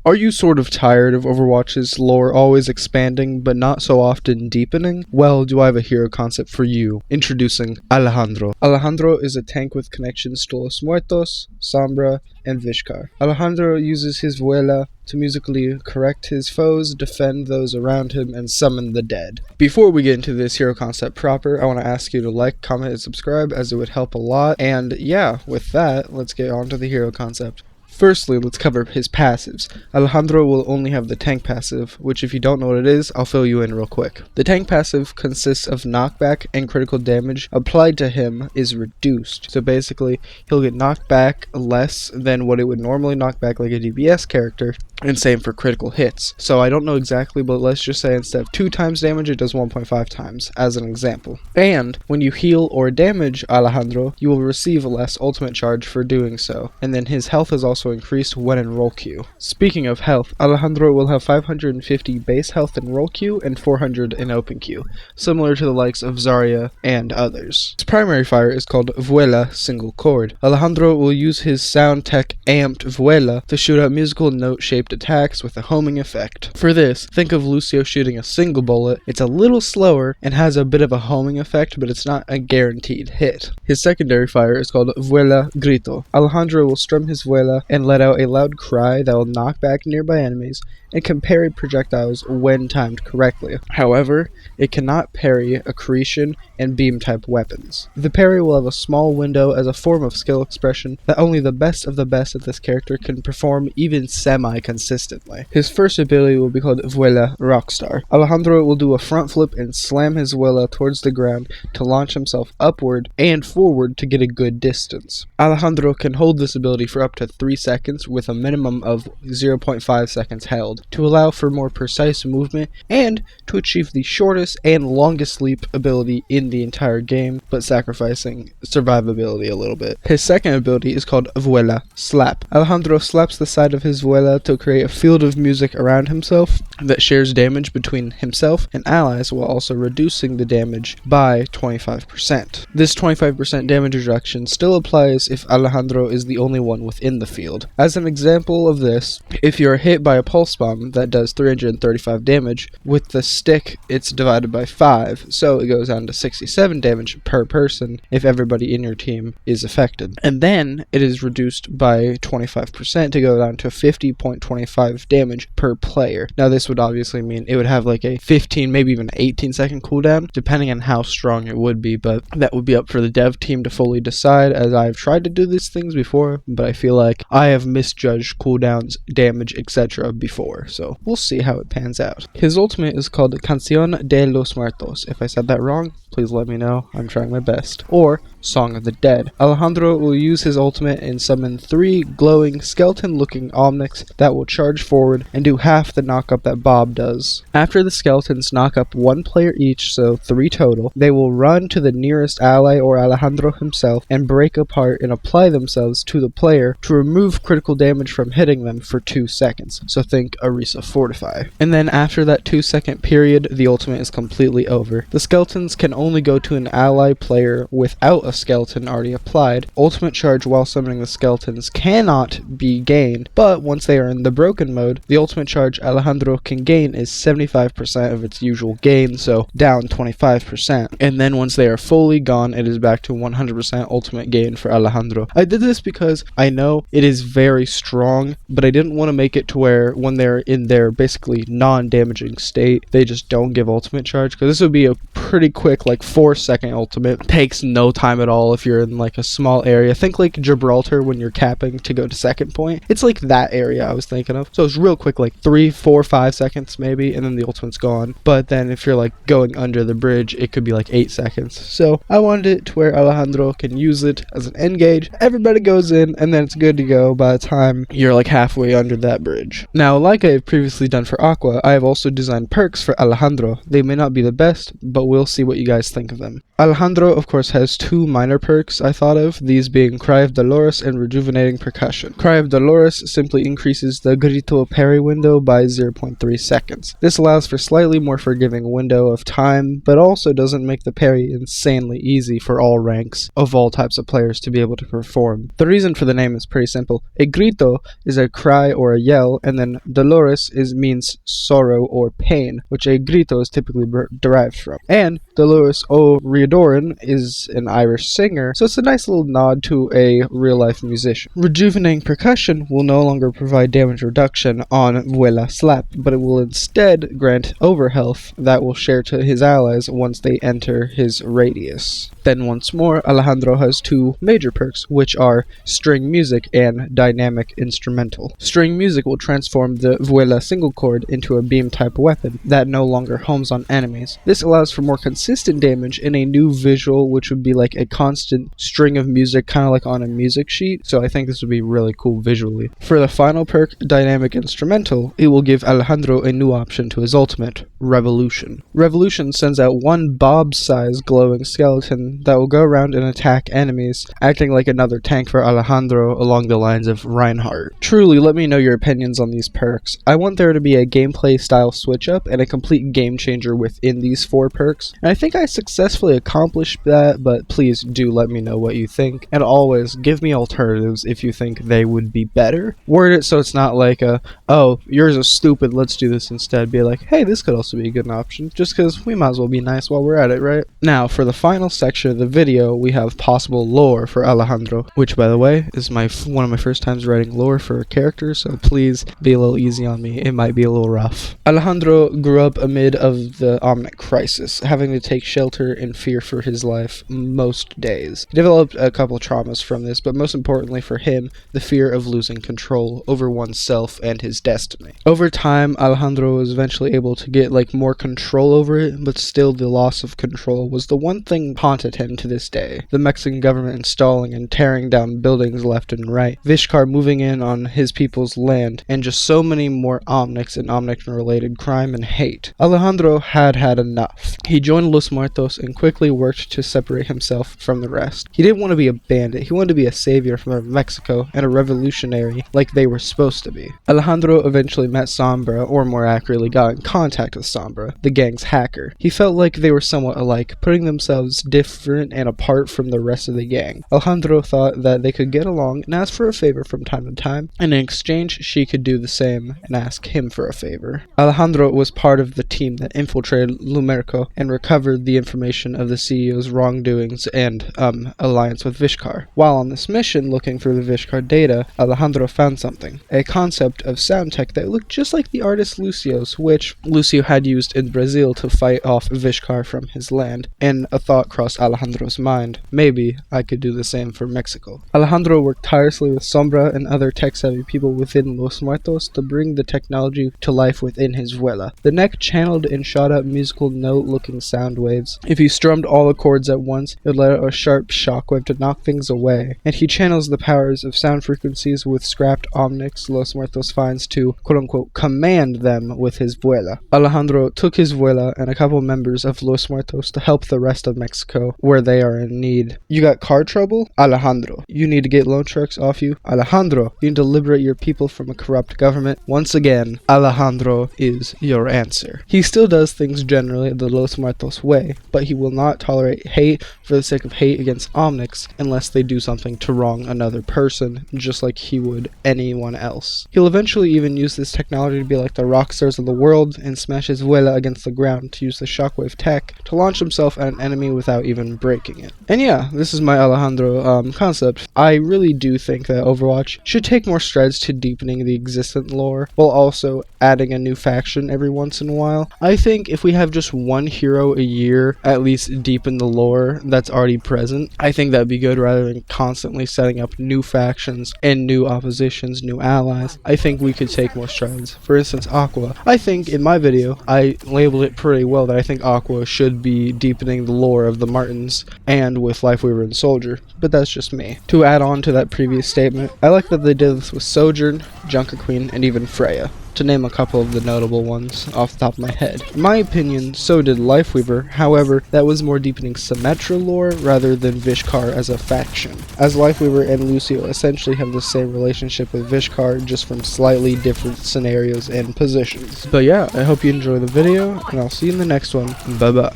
Are you sort of tired of Overwatch's lore always expanding but not so often deepening? Well, do I have a hero concept for you. Introducing Alejandro. Alejandro is a tank with connections to Los Muertos, Sombra, and Vishkar. Alejandro uses his Vuela to musically correct his foes, defend those around him, and summon the dead. Before we get into this hero concept proper, I want to ask you to like, comment, and subscribe as it would help a lot. And yeah, with that, let's get on to the hero concept. Firstly, let's cover his passives. Alejandro will only have the tank passive, which if you don't know what it is, I'll fill you in real quick. The tank passive consists of knockback, and critical damage applied to him is reduced. So basically, he'll get knocked back less than what it would normally knock back like a DPS character, and same for critical hits. So I don't know exactly, but let's just say instead of 2 times damage, it does 1.5 times, as an example. And when you heal or damage Alejandro, you will receive less ultimate charge for doing so, and then his health is also increased when in roll queue. Speaking of health, Alejandro will have 550 base health in roll queue and 400 in open queue, similar to the likes of Zarya and others. His primary fire is called Vuela single chord. Alejandro will use his sound tech amped Vuela to shoot out musical note-shaped attacks with a homing effect. For this, think of Lucio shooting a single bullet. It's a little slower and has a bit of a homing effect, but it's not a guaranteed hit. His secondary fire is called Vuela Grito. Alejandro will strum his Vuela and let out a loud cry that will knock back nearby enemies and can parry projectiles when timed correctly. However, it cannot parry accretion and beam type weapons. The parry will have a small window as a form of skill expression that only the best of this character can perform even semi-consistently. His first ability will be called Vuela Rockstar. Alejandro will do a front flip and slam his Vuela towards the ground to launch himself upward and forward to get a good distance. Alejandro can hold this ability for up to 3 seconds with a minimum of 0.5 seconds held, to allow for more precise movement and to achieve the shortest and longest leap ability in the entire game, but sacrificing survivability a little bit. His second ability is called Vuela Slap. Alejandro slaps the side of his Vuela to create a field of music around himself that shares damage between himself and allies while also reducing the damage by 25%. This 25% damage reduction still applies if Alejandro is the only one within the field. As an example of this, if you are hit by a pulse bomb that does 335 damage, with the stick it's divided by 5, so it goes down to 67 damage per person if everybody in your team is affected. And then it is reduced by 25% to go down to 50.25 damage per player. Now this would obviously mean it would have like a 15, maybe even 18 second cooldown, depending on how strong it would be, but that would be up for the dev team to fully decide, as I've tried to do these things before, but I feel like I have misjudged cooldowns, damage, etc. before. So we'll see how it pans out. His ultimate is called Canción de los Muertos. If I said that wrong, please let me know. I'm trying my best. Or Song of the Dead. Alejandro will use his ultimate and summon 3 glowing skeleton-looking Omnics that will charge forward and do half the knock-up that Bob does. After the skeletons knock up 1 player each, so 3 total, they will run to the nearest ally or Alejandro himself and break apart and apply themselves to the player to remove critical damage from hitting them for 2 seconds. So think Arisa Fortify. And then after that 2-second period, the ultimate is completely over. The skeletons can only go to an ally player without a skeleton already applied. Ultimate charge while summoning the skeletons cannot be gained, but once they are in the broken mode, the ultimate charge Alejandro can gain is 75% of its usual gain, so down 25%. And then once they are fully gone, it is back to 100% ultimate gain for Alejandro. I did this because I know it is very strong, but I didn't want to make it to where when they're in their basically non-damaging state, they just don't give ultimate charge, because this would be a pretty quick like 4-second ultimate. Takes no time at all if you're in like a small area. Think like Gibraltar when you're capping to go to second point. It's like that area I was thinking of. So it's real quick, like 3, 4, 5 seconds maybe, and then the ultimate's gone. But then if you're like going under the bridge, it could be like 8 seconds. So I wanted it to where Alejandro can use it as an engage. Everybody goes in and then it's good to go by the time you're like halfway under that bridge. Now, like I have previously done for Aqua, I have also designed perks for Alejandro. They may not be the best, but we'll see what you guys guys think of them. Alejandro, of course, has two minor perks I thought of, these being Cry of Dolores and Rejuvenating Percussion. Cry of Dolores simply increases the grito parry window by 0.3 seconds. This allows for slightly more forgiving window of time, but also doesn't make the parry insanely easy for all ranks of all types of players to be able to perform. The reason for the name is pretty simple. A grito is a cry or a yell, and then Dolores means sorrow or pain, which a grito is typically derived from. And Dolores O'Riordan is an Irish singer, so it's a nice little nod to a real-life musician. Rejuvenating Percussion will no longer provide damage reduction on Vuela Slap, but it will instead grant overhealth that will share to his allies once they enter his radius. Then once more, Alejandro has two major perks, which are String Music and Dynamic Instrumental. String Music will transform the Vuela single chord into a beam-type weapon that no longer homes on enemies. This allows for more consistent damage in a new visual, which would be like a constant string of music, kind of like on a music sheet, so I think this would be really cool visually. For the final perk, Dynamic Instrumental, it will give Alejandro a new option to his ultimate, Revolution. Revolution sends out one Bob-sized glowing skeleton that will go around and attack enemies, acting like another tank for Alejandro along the lines of Reinhardt. Truly, let me know your opinions on these perks. I want there to be a gameplay style switch up and a complete game changer within these 4 perks, and I think I successfully accomplished that, but please do let me know what you think, and always give me alternatives if you think they would be better. Word it so it's not like oh, yours is stupid, let's do this instead. Be like, hey, this could also be a good option, just because we might as well be nice while we're at it, right? Now, for the final section of the video, we have possible lore for Alejandro, which, by the way, is one of my first times writing lore for a character, so please be a little easy on me. It might be a little rough. Alejandro grew up amid of the Omnic crisis, having to take shelter in fear for his life most days. He developed a couple traumas from this, but most importantly for him, the fear of losing control over oneself and his destiny. Over time, Alejandro was eventually able to get more control over it, but still the loss of control was the one thing haunted him to this day. The Mexican government installing and tearing down buildings left and right, Vishkar moving in on his people's land, and just so many more Omnics and Omnic-related crime and hate. Alejandro had enough. He joined Los Muertos and quickly worked to separate himself from the rest. He didn't want to be a bandit, he wanted to be a savior from Mexico and a revolutionary like they were supposed to be. Alejandro eventually met Sombra, or more accurately got in contact with Sombra, the gang's hacker. He felt like they were somewhat alike, putting themselves different and apart from the rest of the gang. Alejandro thought that they could get along and ask for a favor from time to time, and in exchange she could do the same and ask him for a favor. Alejandro was part of the team that infiltrated Lumerco and recovered the information of the CEO's wrongdoings and alliance with Vishkar. While on this mission looking for the Vishkar data, Alejandro found something, a concept of sound tech that looked just like the artist Lucio's, which Lucio had used in Brazil to fight off Vishkar from his land, and a thought crossed Alejandro's mind, maybe I could do the same for Mexico. Alejandro worked tirelessly with Sombra and other tech-savvy people within Los Muertos to bring the technology to life within his Vuela. The neck channeled and shot up musical note-looking sound waves. If he strummed all the chords at once, it would let out a sharp shockwave to knock things away, and he channels the powers of sound frequencies with scrapped Omnics Los Muertos finds to, quote-unquote, command them with his Vuela. Alejandro took his Vuela and a couple members of Los Muertos to help the rest of Mexico where they are in need. You got car trouble? Alejandro. You need to get loan sharks off you? Alejandro. You need to liberate your people from a corrupt government? Once again, Alejandro is your answer. He still does things generally the Los Muertos way, but he will not tolerate hate for the sake of hate against Omnics unless they do something to wrong another person, just like he would anyone else. He'll eventually even use this technology to be like the rock stars of the world and smash his Vuela against the ground to use the shockwave tech to launch himself at an enemy without even breaking it. And yeah, this is my Alejandro concept. I really do think that Overwatch should take more strides to deepening the existent lore, while also adding a new faction every once in a while. I think if we have just one hero a year, at least deepen the lore that's already present, I think that'd be good rather than constantly setting up new factions and new oppositions, new allies. I think we could take more strides. For instance, Aqua. I think in my video, I labeled it pretty well that I think Aqua should be deepening the lore of the Martins and with Life Weaver and Soldier, but that's just me. To add on to that previous statement, I like that they did this with Sojourn, Junker Queen, and even Freya. to name a couple of the notable ones off the top of my head. In my opinion, so did Lifeweaver, however, that was more deepening Symmetra lore rather than Vishkar as a faction, as Lifeweaver and Lucio essentially have the same relationship with Vishkar, just from slightly different scenarios and positions. But yeah, I hope you enjoy the video, and I'll see you in the next one. Bye bye.